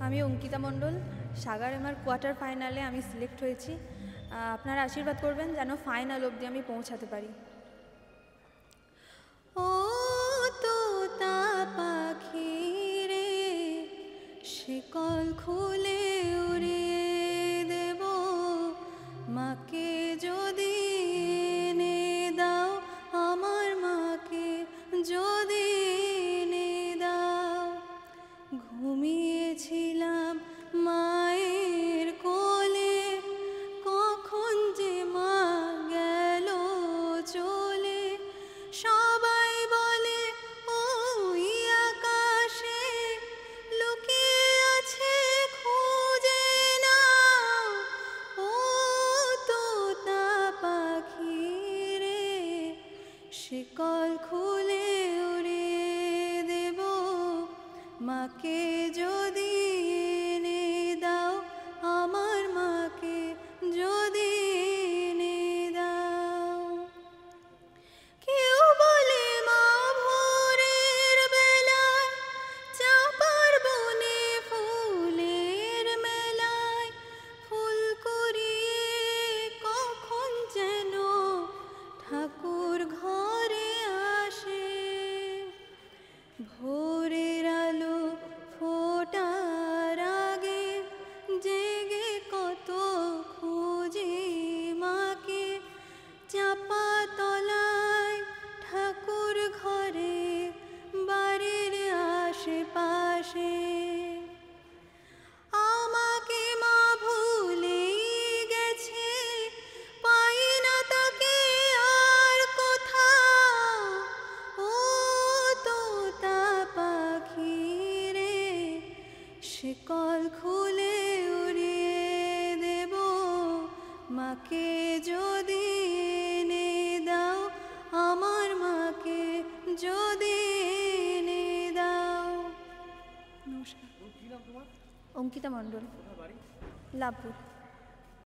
আমি অঙ্কিতা মণ্ডল, সাগারেমার কোয়ার্টার ফাইনালে আমি সিলেক্ট হয়েছি। আপনারা আশীর্বাদ করবেন যেন ফাইনাল অবধি আমি পৌঁছাতে পারি। ও তোতা পাখি রে, শিকল খুলে উড়িয়ে দেব, মাকে যদি এনে দাও, আমার মাকে যদি এনে দাও। ঘুমিয়েছিলাম মায়ের কোলে, কখন যে মা গেল চলে। সবাই বলে ওই আকাশে লুকিয়ে আছে, খুঁজে নাও। ও তোতা পাখি রে, শিকল খুলে উড়িয়ে দেব, মাকে যদি এনে দাও, আমার মাকে যদি এনে দাও। কেউ বলে মা ভোরের বেলায়, চাঁপার বনে ফুলের মেলায়, ফুল কুড়িয়ে কখন যেন ঠাকুর ঘরে আসে। ভোরের আলো ফোটার আগে জেগে কত খুঁজি মাকে, চাপা তলায় ঠাকুর ঘরে বাড়ির আশেপাশে। আমাকে মা ভুলেই গেছে, পাই না তাকে আর কোথাও। ও তোতা পাখি রে, শিকল খুলে উড়িয়ে দেব, মাকে যদি এনে দাও, আমার মাকে যদি এনে দাও। নমস্কার। অঙ্কিতা মণ্ডল, লাভপুর।